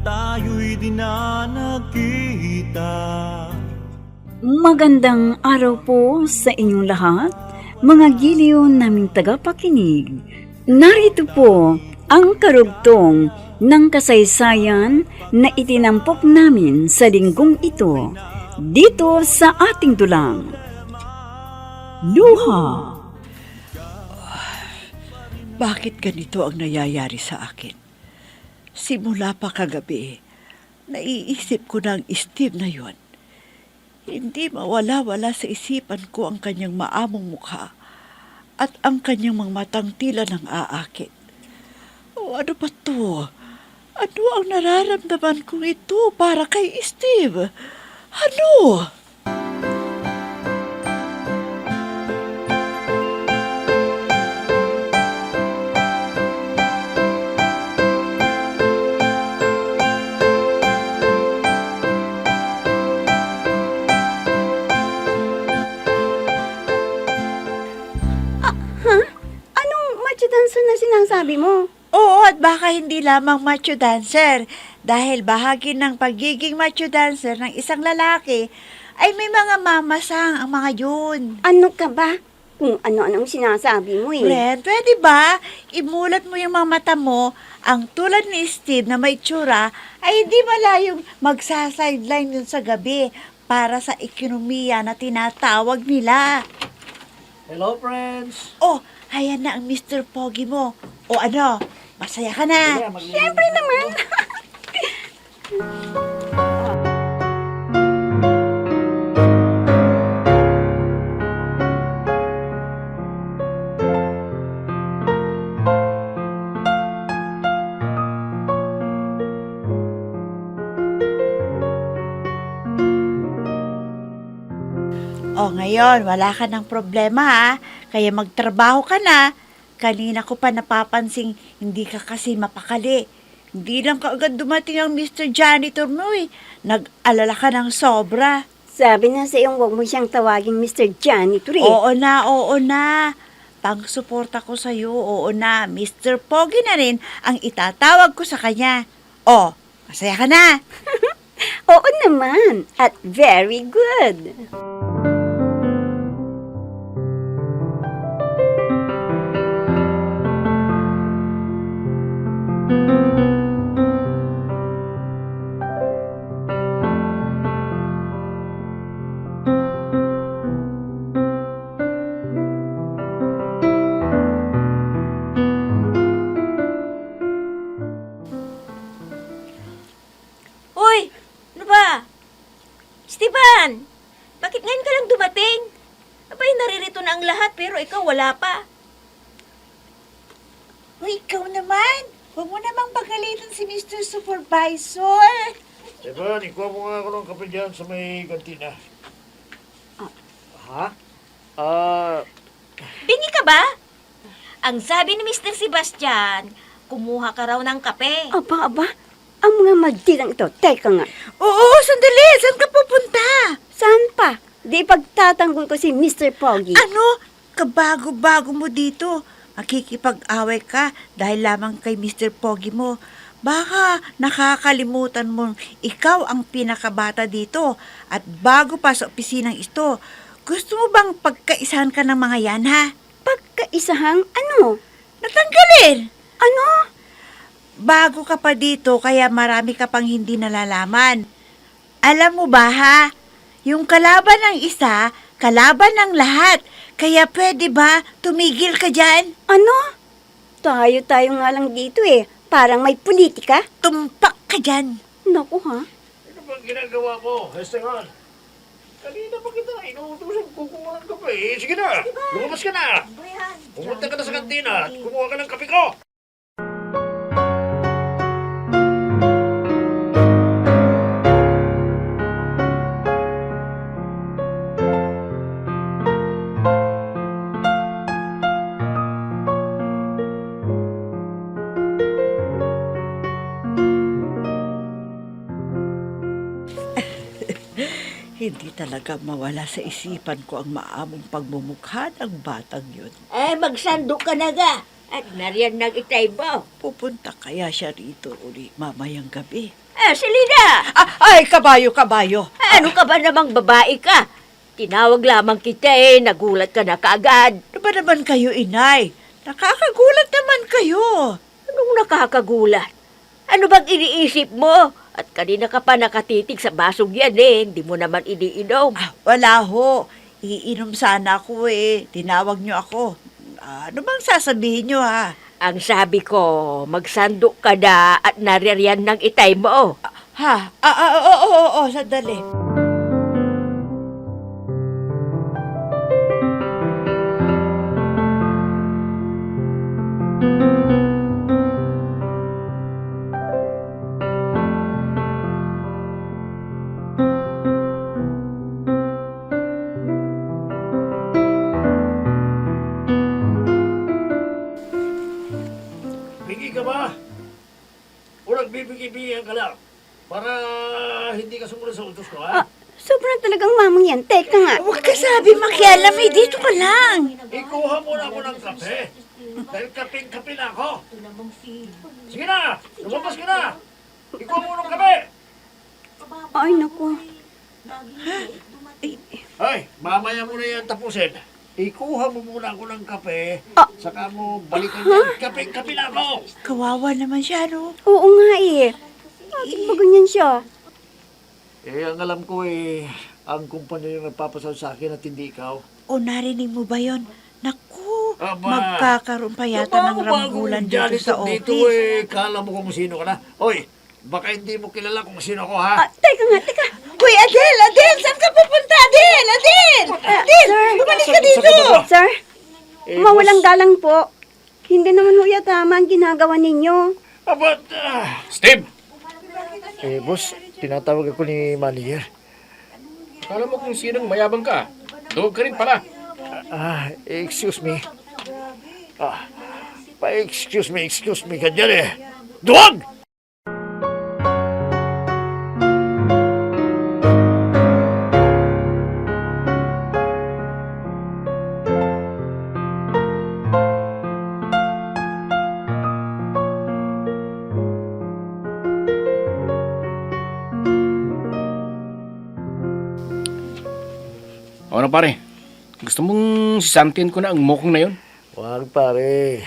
tayo'y di na nagkita. Magandang araw po sa inyong lahat, mga giliw naming tagapakinig. Narito po ang karugtong ng kasaysayan na itinampok namin sa linggong ito, dito sa ating dulang. Luha. Bakit ganito ang nangyayari sa akin? Simula pa kagabi, naiisip ko na ang Steve na yon. Hindi mawala-wala sa isipan ko ang kanyang maamong mukha at ang kanyang mga matang tila ng aakit. O ano ba to? Ano ang nararamdaman kong ito para kay Steve? Ano? Anong macho dancer na sinasabi mo? Oo, at baka hindi lamang macho dancer. Dahil bahagi ng pagiging macho dancer ng isang lalaki ay may mga mamasang ang mga yun. Ano ka ba? Kung ano-anong sinasabi mo eh. Friend, pwede ba imulat mo yung mga mata mo ang tulad ni Steve na may tsura ay hindi malayong magsasideline yun sa gabi para sa ekonomiya na tinatawag nila. Hello, friends! Oh, ayan na ang Mr. Pogi mo. O ano, masaya ka na? Siyempre naman. O ngayon, wala ka ng problema ha. Kaya magtrabaho ka na. Kanina ko pa napapansing hindi ka kasi mapakali. Hindi lang kaagad dumating ang Mr. Janitor mo eh. Nag-alala ka ng sobra. Sabi na sa iyong huwag mo siyang tawaging Mr. Janitor eh. Oo na. Pang-suporta ko sa'yo, oo na. Mr. Pogi na rin ang itatawag ko sa kanya. O, masaya ka na. Oo naman. At very good. Uy! Ano ba? Steven! Bakit ngayon ka lang dumating? Abay, naririto na ang lahat pero ikaw wala pa. Uy, ikaw naman. Huwag mo namang pagalitan si Mr. Supervisor. Evan, ikuha mo nga ako ng kape dyan sa may kantina. Ha? Bingi ka ba? Ang sabi ni Mr. Sebastian, kumuha ka raw ng kape. Aba. Ang mga magdilang ito. Teka nga. Oo, sandali. Saan ka pupunta? Saan pa? Di pagtatanggol ko si Mr. Pogi. Ano? Kabago-bago mo dito. Makikipag-away ka dahil lamang kay Mr. Pogi mo. Baka nakakalimutan mo ikaw ang pinakabata dito at bago pa sa opisinang ito. Gusto mo bang pagkaisahan ka ng mga yan, ha? Pagkaisahang ano? Natanggalin! Ano? Bago ka pa dito kaya marami ka pang hindi nalalaman. Alam mo ba, ha? Yung kalaban ng isa, kalaban ng lahat. Kaya pwede ba tumigil ka dyan? Ano? Tayo nga lang dito eh. Parang may politika. Tumpak ka dyan. Naku ha? Ano bang ginagawa mo, Esteban? Kanina pa kita inuutosan kukuha ng kape. Sige na, lumabas ka na. Pumunta ka na sa kantina at kumuha ka ng kape ko. Hindi talaga mawala sa isipan ko ang maamong pagmumukha ng batang yun. Magsando ka na ga. At nariyan nag-itay ba? Pupunta kaya siya rito uli mamayang gabi. Selena! Ay, kabayo. Ano ka ba namang babae ka? Tinawag lamang kita nagulat ka na kaagad. Ano ba naman kayo, inay? Nakakagulat naman kayo. Anong nakakagulat? Ano bang iniisip mo? At kanina ka pa nakatitig sa basong yan hindi mo naman iniinom. Wala ho. Iinom sana ako Tinawag niyo ako. Ano bang sasabihin niyo, ha? Ang sabi ko, magsandok ka na at naririyan ng itay mo. Ha? Oo, sandali. Bigi ka ba? O nagbibigay-bigihan ka lang? Para hindi ka sumunod sa utos ko, ha? Sobrang talagang mamang yan. Teka nga. Huwag ka sabi makialam dito ka lang. Ikuha mo na ako ng kape. Dahil kaping-kape na ako. Sige na, lumabas ka na. Ikuha mo ng kape. Ay, naku. Ay, mamaya mo na yan tapusin. Ikuha mo muna ako ng kape, saka mo balikan yan. Kaping-kape na ako. Kawawa naman siya, no? Oo nga Bakit ba ganyan siya? Ang alam ko ang kumpanya yung nagpapasal sa akin at hindi ikaw. O narinig mo ba yon? Naku, Aba, magkakaroon pa yata ng rambulan dito sa Dito office. kala mo kung sino ka na. Hoy, baka hindi mo kilala kung sino ako, ha? Teka nga. Hoy, Adele, saan ka pupunta, Adele? Sir, Umalis ka dito! Sir, mawalang boss. galang po. Hindi naman ho tama ang ginagawa ninyo. But, Steve! boss, tinatawag ako ni manager. Kala mo kung sinong mayabang ka. Duwag ka rin pala. Excuse me. Excuse me ka dyan Duwag! O na pare, gusto mong sisantin ko na ang mukong na yon? Wag pare.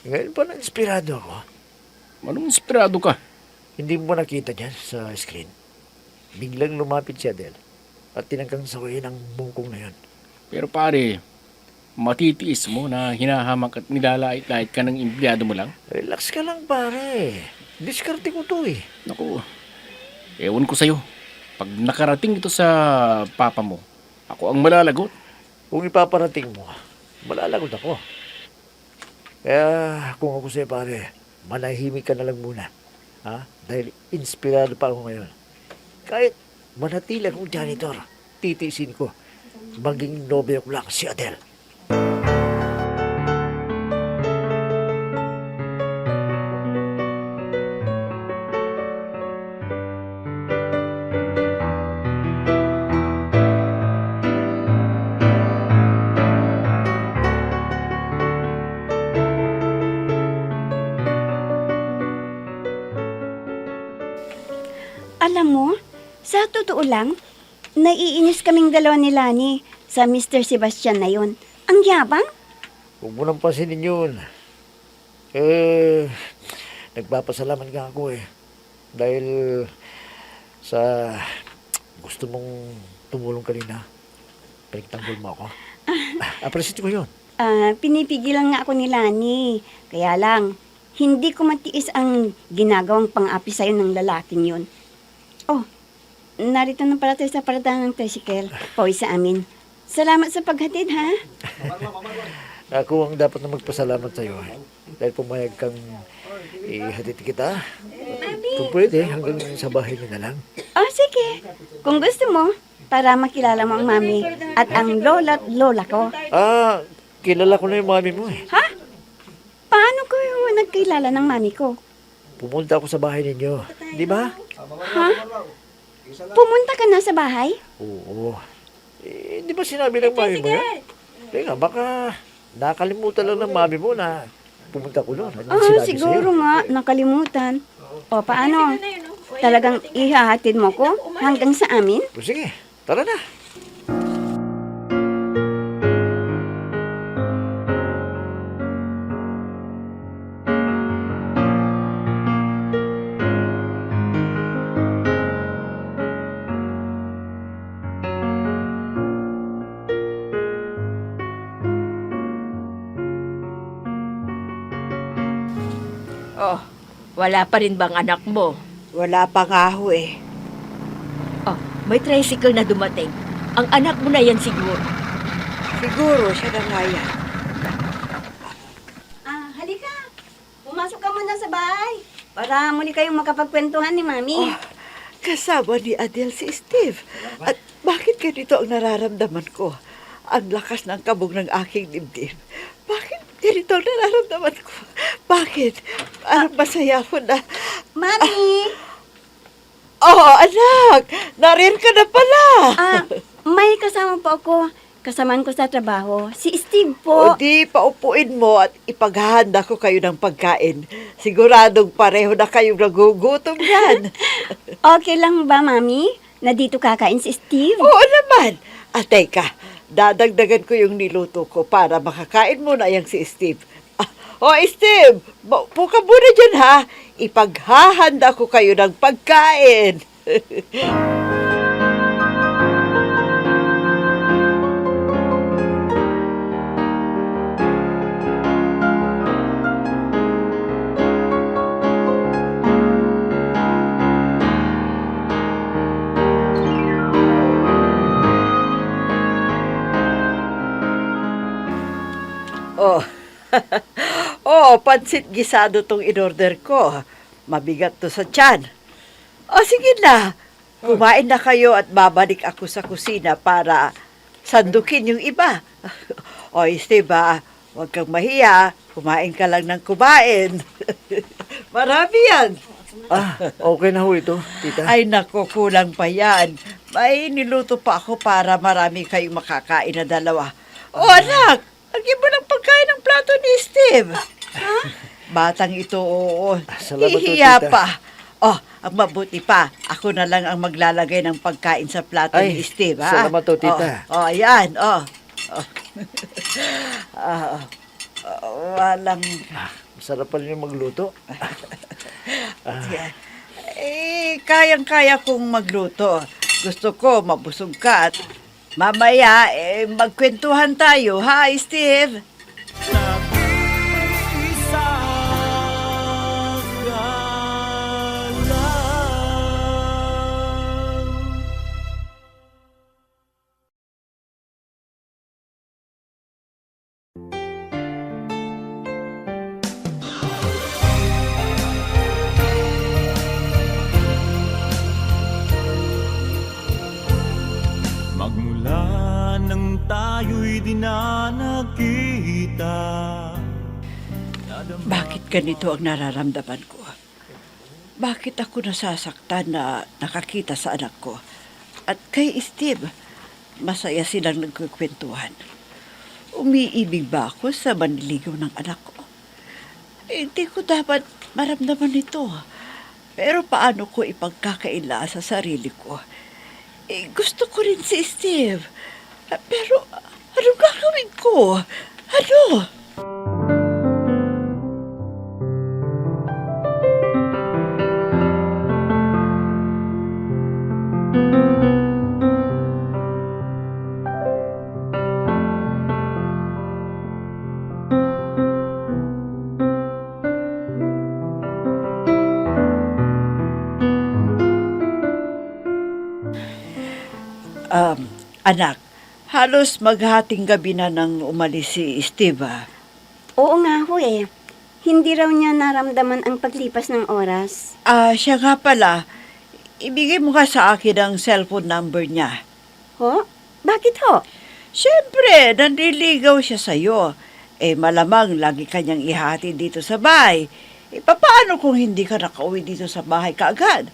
Ngayon pa na-inspirado ako. Anong inspirado ka? Hindi mo nakita dyan sa screen. Biglang lumapit si Adele at tinangkang sawayin ang mungkong na yun. Pero pare, matitiis mo na hinahamak at nilalait-lait ka ng empleyado mo lang? Relax ka lang pare. Diskarte ko to Naku, ewan ko sa'yo. Pag nakarating ito sa papa mo, ako ang malalagot. Kung ipaparating mo, malalagot ako. Kaya kung ako sa'yo pare, manahimik ka na lang muna. Ha? Dahil inspirado pa ako ngayon. Kahit manatili akong janitor, titiisin ko. Maging nobyo ko lang si Adele. Alam mo, sa totoo lang, naiinis kaming dalawa ni Lani sa Mr. Sebastian na yon. Ang yabang? Huwag mo nang pansinin yun. Nagpapasalamat nga ako Dahil sa gusto mong tumulong kanina, pinagtanggol mo ako. Appreciate ko yun. Pinipigilan nga ako ni Lani. Kaya lang, hindi ko matiis ang ginagawang pang-api sa'yo ng lalaking yun. Oh, narito na pala tayo sa paradahan ng tricycle. Pauwi sa amin. Salamat sa paghatid, ha? Ako ang dapat na magpasalamat sa'yo. Dahil pumayag kang ihatid kita. Kung pwede, hanggang sa bahay niyo na lang. Oh, sige. Kung gusto mo, para makilala mo ang mami at ang lola at lola ko. Kilala ko na yung mami mo Ha? Paano ko nagkilala ng mami ko? Pumunta ako sa bahay ninyo. Di ba? Ha? Pumunta ka na sa bahay? Oo. Di ba sinabi ng mami mo yan? Teka, baka nakalimutan lang ng mami mo na pumunta ko doon. Ano sinabi Siguro sa'yo? nga, nakalimutan. O, paano? Talagang ihahatid mo ko hanggang sa amin? O sige, tara na. Oh, wala pa rin bang anak mo? Wala pa nga ho eh. Oh, may tricycle na dumating. Ang anak mo na yan siguro. Siguro siya na nga yan. Halika. Pumasok ka muna sa bahay para muli kayong makapagkwentuhan ni Mami. Kasama ni Adele si Steve. At bakit ganito ang nararamdaman ko? Ang lakas ng kabog ng aking dibdib. Bakit ganito ang nararamdaman ko? Bakit? Masaya ko na. Mami! Oh, anak! Narin ka na pala! May kasama po ako. Kasamaan ko sa trabaho. Si Steve O po. di, paupuin mo at ipaghahanda ko kayo ng pagkain. Siguradong pareho na kayong nagugutom yan. Okay lang ba, Mami? Na dito kakain si Steve? Oo naman. Teka, dadagdagan ko yung niluto ko para makakain mo na yung si Steve. Steve, maupo ka muna dyan ha. Ipaghahanda ko kayo ng pagkain. Oh, pansit gisado tong in-order ko. Mabigat to sa tiyan. Sige na. Kumain na kayo at babalik ako sa kusina para sandukin yung iba. Steve, huwag kang mahiya. Kumain ka lang ng kumain. Marami yan. Okay na ho ito, tita. Ay, naku, kulang pa yan. May niluto pa ako para marami kayong makakain na dalawa. Anak! Lagyan mo ng pagkain ng plato ni Steve. Batang ito, oo. Salamat po, Hihiya tita. pa. Ang mabuti pa, ako na lang ang maglalagay ng pagkain sa plato Ay, ni Steve, ha? salamat po, tita. Ayan, walang... Masarap pa rin yung magluto. Kayang-kaya kong magluto. Gusto ko mabusog ka at mamaya, magkwentuhan tayo, ha, Steve? Nag-iisa ka lang. Magmula nang tayo'y di na nakita. Bakit ganito ang nararamdaman ko? Bakit ako nasasaktan na nakakita sa anak ko? At kay Steve, masaya silang nagkukwentuhan. Umiibig ba ako sa manliligaw ng anak ko? Hindi ko dapat maramdaman ito. Pero paano ko ipagkakaila sa sarili ko? Gusto ko rin si Steve. Pero ano gagawin ko? Ano? Anak, halos maghating gabi na nang umalis si Steve. Oo nga ho eh. Hindi raw niya naramdaman ang paglipas ng oras. Siya nga pala, ibigay mo ka sa akin ang cellphone number niya. Ho? Bakit ho? Siyempre, nandiligaw siya sa'yo. Malamang lagi kanyang ihati dito sa bahay. Paano kung hindi ka nakauwi dito sa bahay kaagad?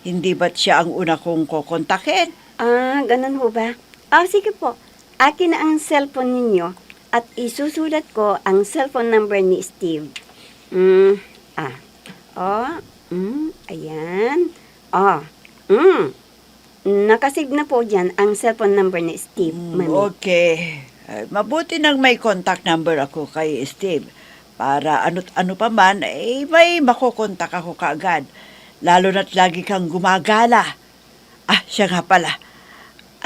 Hindi ba't siya ang una kong kokontakin? Ganun ho ba? Sige po. Akin na ang cellphone ninyo at isusulat ko ang cellphone number ni Steve. Ayan. Ah, nakasave na po dyan ang cellphone number ni Steve, Mami. Okay. Mabuti nang may contact number ako kay Steve. Para ano't ano pa man, may makokontak ako kaagad. Lalo na't lagi kang gumagala. Siya nga pala.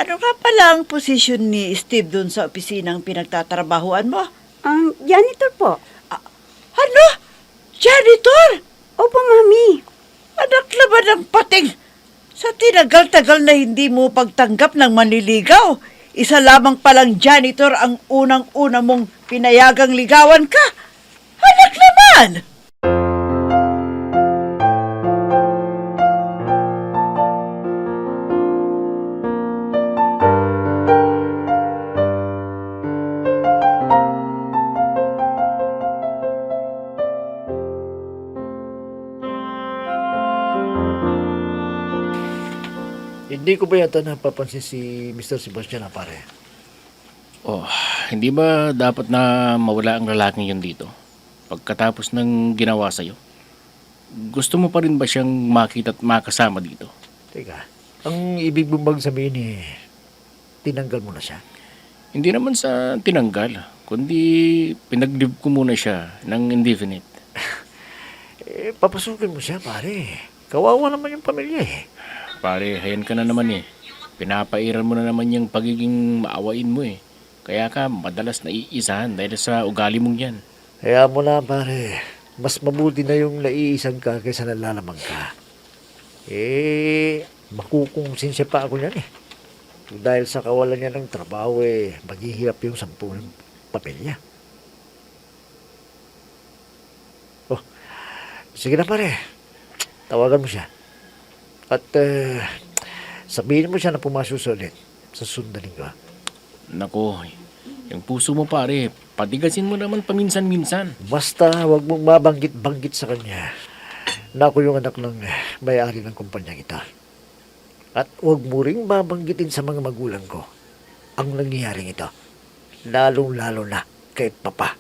Ano nga pala ang posisyon ni Steve dun sa opisinang pinagtatrabahuan mo? Ang janitor po. Ano? Janitor? Opo, Mami. Anak naman ng pating! Sa tinagal-tagal na hindi mo pagtanggap ng manliligaw, isa lamang palang janitor ang unang-una mong pinayagang ligawan ka. Anak naman! Hindi ko ba yata napapansin si Mr. Sebastian na pare? Oh, hindi ba dapat na mawala ang lalaking yun dito? Pagkatapos ng ginawa sa'yo? Gusto mo pa rin ba siyang makita at makasama dito? Teka, ang ibig mong bang sabihin tinanggal mo na siya? Hindi naman sa tinanggal, kundi pinag-leave ko muna siya ng indefinite. Papasukin mo siya pare. Kawawa naman yung pamilya Pare, hayan ka na naman eh. Pinapairan mo na naman yung pagiging maawain mo eh. Kaya ka madalas naiisahan dahil sa ugali mong yan. Kaya mo na pare, mas mabuti na yung naiisan ka kaysa nalalamang ka. Makukungsin siya pa ako niyan Dahil sa kawalan niya ng trabaho maghihirap yung 10 pamilya. Oh, sige na pare, tawagan mo siya. At sabihin mo siya na pumasok ulit sa sundaling ka. Nako, yung puso mo pare, patigasin mo naman paminsan-minsan. Basta wag mong mabanggit-banggit sa kanya na ako yung anak ng may-ari ng kumpanya kita. At wag mo ring babanggitin sa mga magulang ko ang nangyayaring ito. Lalong-lalo na kay Papa.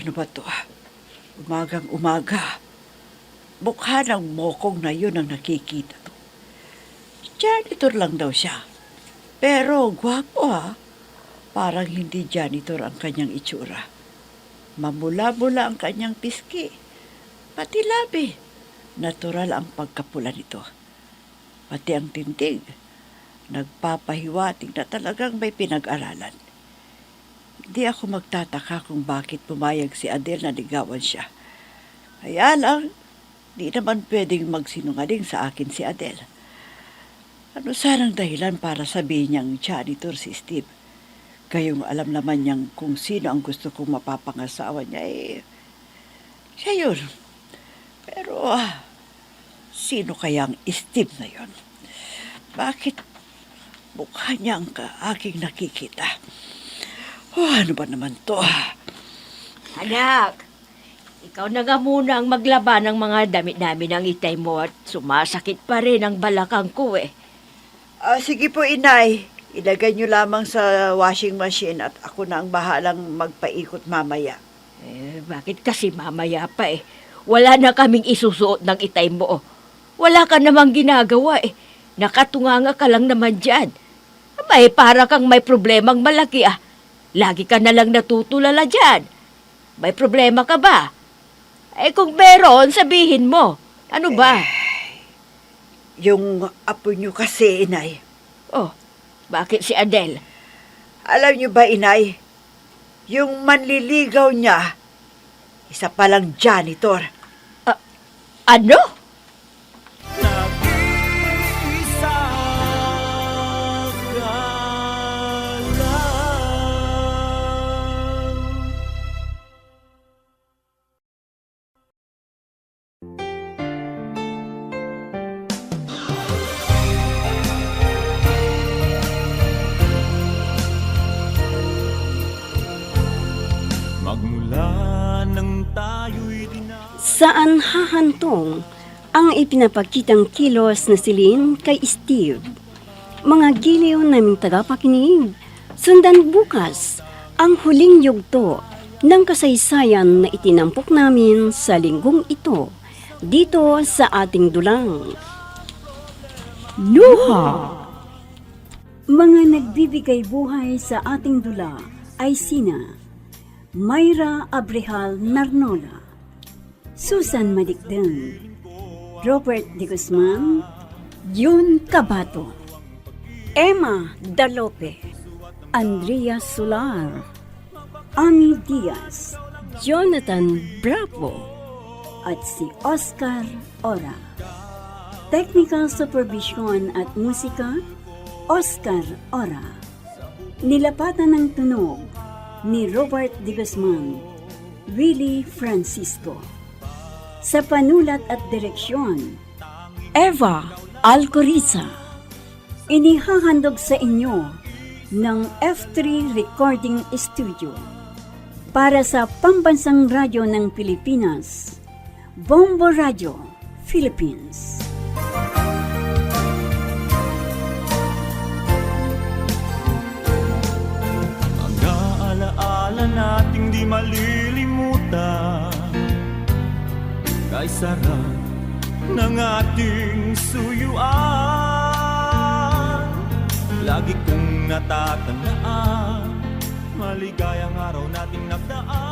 Ano ba to? Umagang umaga. Mukha ng mokong na yun ang nakikita to. Janitor lang daw siya. Pero gwapo Parang hindi janitor ang kanyang itsura. Mamula-mula ang kanyang piski. Pati labi. Natural ang pagkapula nito. Pati ang tindig. Nagpapahiwatig na talagang may pinag-aralan. Hindi ako magtataka kung bakit pumayag si Adele na ligawan siya. Kaya lang, di naman pwedeng magsinungaling sa akin si Adele. Ano sanang dahilan para sabihin niyang janitor si Steve? Gayong alam naman niyang kung sino ang gusto kong mapapangasawa niya siya yun. Pero sino kaya ang Steve na yun? Bakit mukha niya ang aking nakikita? Ano ba naman to? Anak, ikaw na nga muna ang maglaba ng mga damit namin ng itay mo at sumasakit pa rin ang balakang ko Sige po, Inay. Ilagay niyo lamang sa washing machine at ako na ang bahalang magpaikot mamaya. Bakit kasi mamaya pa Wala na kaming isusuot ng itay mo. Wala ka namang ginagawa Nakatunganga ka lang naman dyan. Para kang may problemang malaki Lagi ka na lang natutulala dyan. May problema ka ba? Kung meron, sabihin mo. Ano ba? Yung apo niyo kasi, Inay. Oh, bakit si Adele? Alam niyo ba, Inay? Yung manliligaw niya, isa palang janitor. Ano? Nag-iisa ka lang. Magmula nang tayo'y Saan hahantong ang ipinapakitang kilos na silin kay Steve? Mga giliw naming tagapakinig, sundan bukas ang huling yugto ng kasaysayan na itinampok namin sa linggong ito dito sa ating dulang. Luha! Mga nagbibigay buhay sa ating dula ay sina Mayra Abrehal Narnola, Susan Madikdan, Robert De Guzman, Jun Cabato, Emma Dalope, Andrea Solar, Ami Diaz, Jonathan Bravo, at si Oscar Ora. Technical Supervision at Musika, Oscar Ora. Nilapatan ng tunog ni Robert De Guzman, Willie Francisco. Sa panulat at direksyon, Eva Alcoriza. Inihahandog sa inyo ng F3 Recording Studio para sa Pambansang Radyo ng Pilipinas, Bombo Radio, Philippines. alaala nating di malilimutan, kay sarap ng ating suyuan. Lagi kong natatandaan, maligayang araw nating nagdaan.